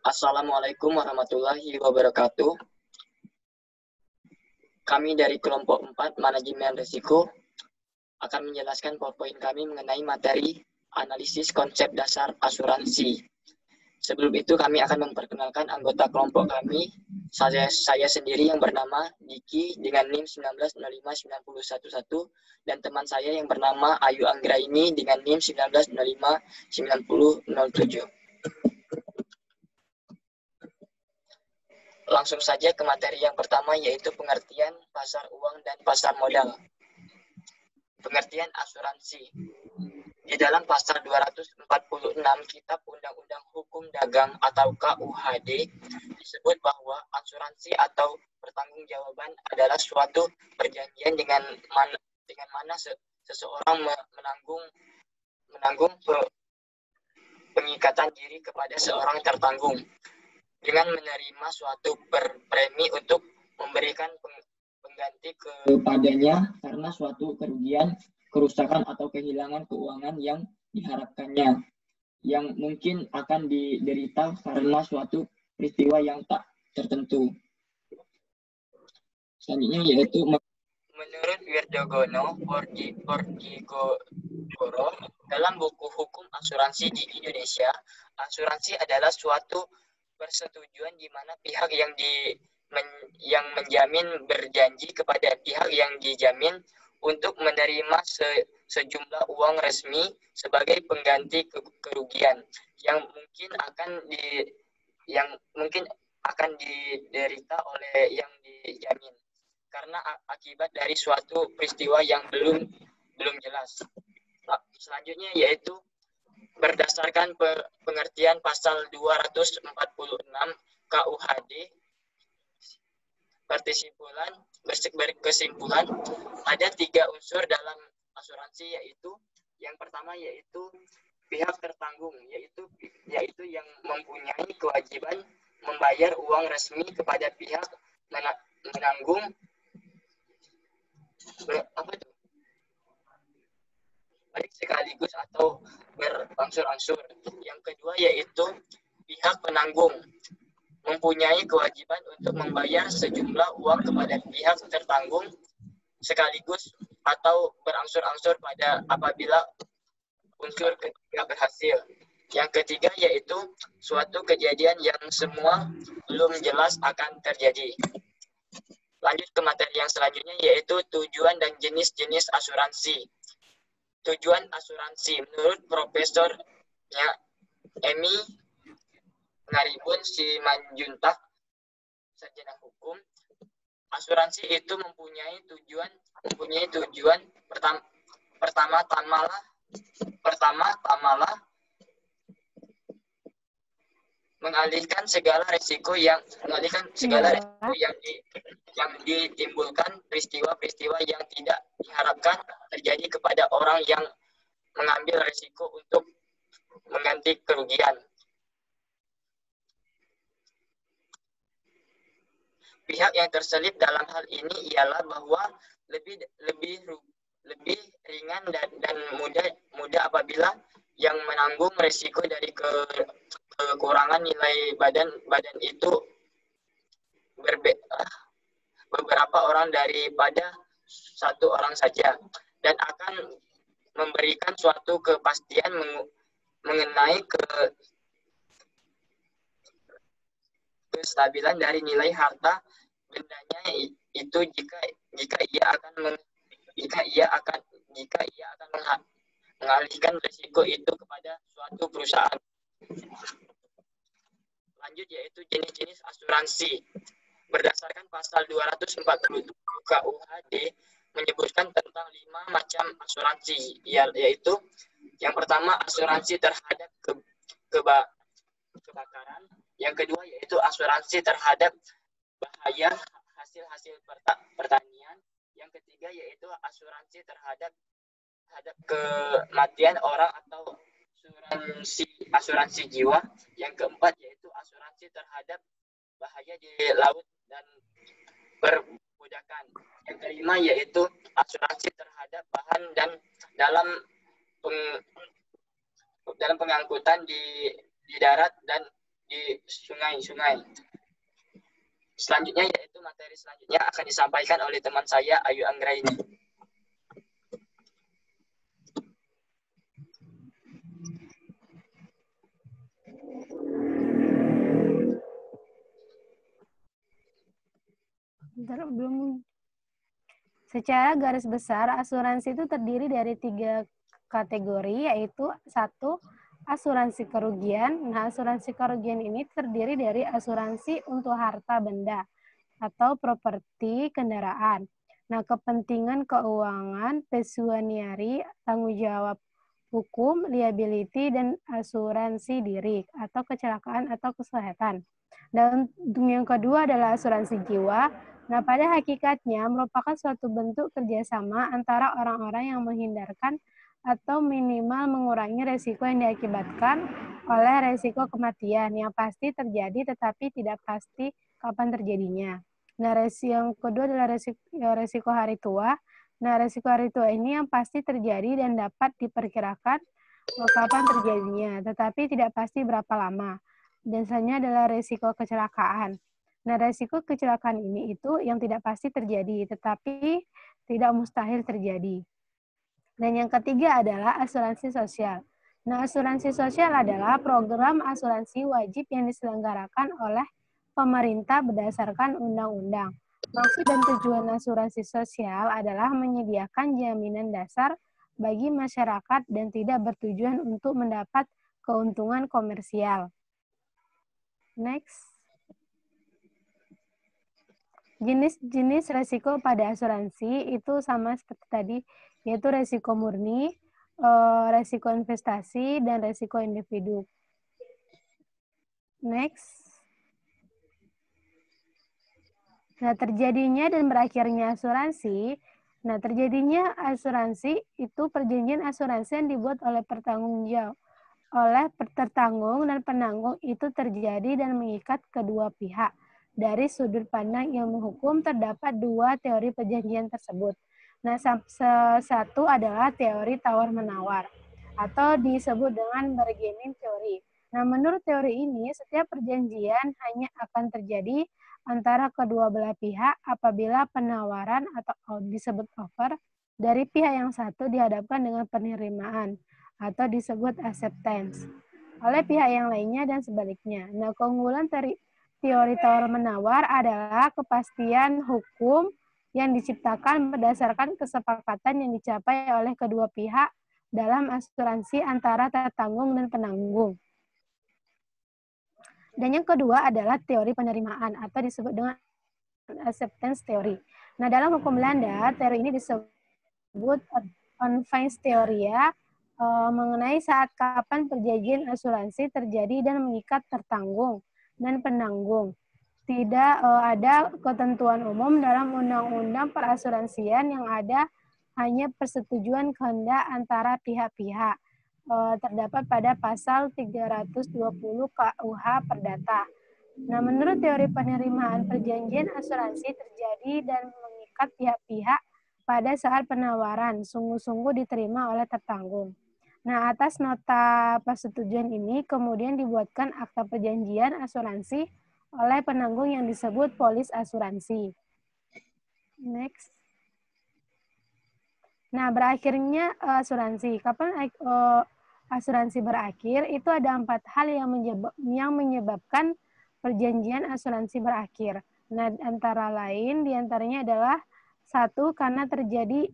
Assalamualaikum warahmatullahi wabarakatuh. Kami dari kelompok 4 Manajemen Risiko akan menjelaskan PowerPoint kami mengenai materi analisis konsep dasar asuransi. Sebelum itu kami akan memperkenalkan anggota kelompok kami. Saya sendiri yang bernama Diki dengan NIM 1905911 dan teman saya yang bernama Ayu Anggraini dengan NIM 1905907. Langsung saja ke materi yang pertama, yaitu pengertian pasar uang dan pasar modal. Pengertian asuransi. Di dalam pasal 246 Kitab Undang-Undang Hukum Dagang atau KUHD disebut bahwa asuransi atau pertanggungjawaban adalah suatu perjanjian dengan mana seseorang menanggung pengikatan diri kepada seorang tertanggung dengan menerima suatu premi untuk memberikan pengganti kepadanya karena suatu kerugian, kerusakan atau kehilangan keuangan yang diharapkannya, yang mungkin akan diderita karena suatu peristiwa yang tak tertentu. Selanjutnya yaitu menurut Wirdogono Pordigoro dalam buku Hukum Asuransi di Indonesia, asuransi adalah suatu persetujuan di mana pihak yang menjamin berjanji kepada pihak yang dijamin untuk menerima sejumlah uang resmi sebagai pengganti kerugian yang mungkin akan diderita oleh yang dijamin karena akibat dari suatu peristiwa yang belum jelas. Selanjutnya yaitu berdasarkan pengertian pasal 246 KUHD, berkesimpulan ada 3 unsur dalam asuransi, yaitu yang pertama yaitu pihak tertanggung, yaitu yang mempunyai kewajiban membayar uang resmi kepada pihak menanggung baik sekaligus atau berangsur-angsur. Yang kedua yaitu pihak penanggung mempunyai kewajiban untuk membayar sejumlah uang kepada pihak tertanggung sekaligus atau berangsur-angsur apabila unsur ketiga berhasil. Yang ketiga yaitu suatu kejadian yang semua belum jelas akan terjadi. Lanjut ke materi yang selanjutnya yaitu tujuan dan jenis-jenis asuransi. Tujuan asuransi menurut Profesornya Emi Ngaribun Simanjuntak, sarjana hukum, asuransi itu mempunyai tujuan pertama-tamalah mengalihkan segala risiko yang ditimbulkan peristiwa-peristiwa yang tidak diharapkan terjadi kepada orang yang mengambil risiko untuk mengganti kerugian. Pihak yang terselip dalam hal ini ialah bahwa lebih ringan dan mudah apabila yang menanggung risiko dari kekurangan nilai badan itu beberapa orang daripada satu orang saja, dan akan memberikan suatu kepastian mengenai kestabilan dari nilai harta bendanya itu jika ia akan mengalihkan risiko itu kepada suatu perusahaan. Lanjut yaitu jenis-jenis asuransi. Berdasarkan pasal 247 KUHD menyebutkan tentang 5 macam asuransi, yaitu yang pertama asuransi terhadap kebakaran, yang kedua yaitu asuransi terhadap bahaya hasil pertanian, yang ketiga yaitu asuransi terhadap kematian orang atau asuransi jiwa, yang keempat yaitu asuransi terhadap bahaya di laut dan perbudakan, yang kelima yaitu asuransi terhadap bahan dan dalam pengangkutan di darat dan di sungai-sungai. Selanjutnya yaitu materi selanjutnya akan disampaikan oleh teman saya Ayu Anggraini. Belum. Secara garis besar, asuransi itu terdiri dari 3 kategori, yaitu 1, asuransi kerugian. Nah, asuransi kerugian ini terdiri dari asuransi untuk harta benda atau properti kendaraan. Nah, kepentingan keuangan, pesuaniari, tanggung jawab hukum, liability, dan asuransi diri atau kecelakaan atau kesehatan. Dan yang kedua adalah asuransi jiwa. Nah, pada hakikatnya merupakan suatu bentuk kerjasama antara orang-orang yang menghindarkan atau minimal mengurangi resiko yang diakibatkan oleh resiko kematian yang pasti terjadi tetapi tidak pasti kapan terjadinya. Nah, resiko yang kedua adalah resiko hari tua. Nah, resiko hari tua ini yang pasti terjadi dan dapat diperkirakan kapan terjadinya, tetapi tidak pasti berapa lama. Dan selanjutnya adalah resiko kecelakaan. Nah, resiko kecelakaan ini itu yang tidak pasti terjadi, tetapi tidak mustahil terjadi. Dan yang ketiga adalah asuransi sosial. Nah, asuransi sosial adalah program asuransi wajib yang diselenggarakan oleh pemerintah berdasarkan undang-undang. Maksud dan tujuan asuransi sosial adalah menyediakan jaminan dasar bagi masyarakat dan tidak bertujuan untuk mendapat keuntungan komersial. Next. Jenis-jenis resiko pada asuransi itu sama seperti tadi, yaitu resiko murni, resiko investasi, dan resiko individu. Next. Nah, terjadinya dan berakhirnya asuransi. Nah, terjadinya asuransi itu perjanjian asuransi yang dibuat oleh tertanggung dan penanggung itu terjadi dan mengikat kedua pihak. Dari sudut pandang ilmu hukum terdapat 2 teori perjanjian tersebut. Nah, satu adalah teori tawar-menawar atau disebut dengan bargaining theory. Nah, menurut teori ini, setiap perjanjian hanya akan terjadi antara kedua belah pihak apabila penawaran atau disebut offer dari pihak yang satu dihadapkan dengan penerimaan atau disebut acceptance oleh pihak yang lainnya dan sebaliknya. Nah, keunggulan teori tawar-menawar adalah kepastian hukum yang diciptakan berdasarkan kesepakatan yang dicapai oleh kedua pihak dalam asuransi antara tertanggung dan penanggung. Dan yang kedua adalah teori penerimaan atau disebut dengan acceptance theory. Nah, dalam hukum Belanda, teori ini disebut onfeins theoria mengenai saat kapan perjanjian asuransi terjadi dan mengikat tertanggung dan penanggung. Tidak ada ketentuan umum dalam undang-undang perasuransian, yang ada hanya persetujuan kehendak antara pihak-pihak. Terdapat pada pasal 320 KUH Perdata. Nah, menurut teori penerimaan, perjanjian asuransi terjadi dan mengikat pihak-pihak pada saat penawaran sungguh-sungguh diterima oleh tertanggung. Nah, atas nota persetujuan ini kemudian dibuatkan akta perjanjian asuransi oleh penanggung yang disebut polis asuransi. Next. Nah, berakhirnya asuransi. Kapan asuransi berakhir? Itu ada 4 hal yang menyebabkan perjanjian asuransi berakhir. Nah, antara lain diantaranya adalah 1, karena terjadi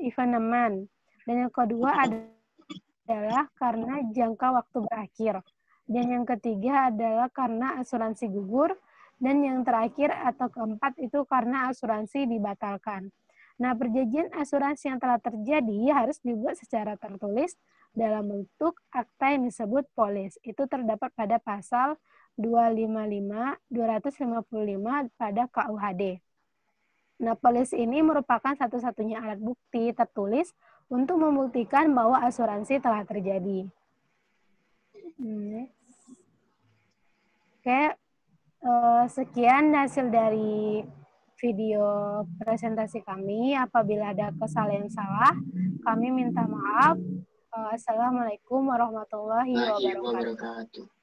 evenement. Dan yang kedua adalah karena jangka waktu berakhir. Dan yang ketiga adalah karena asuransi gugur. Dan yang terakhir atau keempat itu karena asuransi dibatalkan. Nah, perjanjian asuransi yang telah terjadi harus dibuat secara tertulis dalam bentuk akta yang disebut polis. Itu terdapat pada pasal 255, 255 pada KUHD. Nah, polis ini merupakan satu-satunya alat bukti tertulis untuk membuktikan bahwa asuransi telah terjadi. Oke, sekian hasil dari video presentasi kami. Apabila ada kesalahan salah, kami minta maaf. Assalamualaikum warahmatullahi wabarakatuh.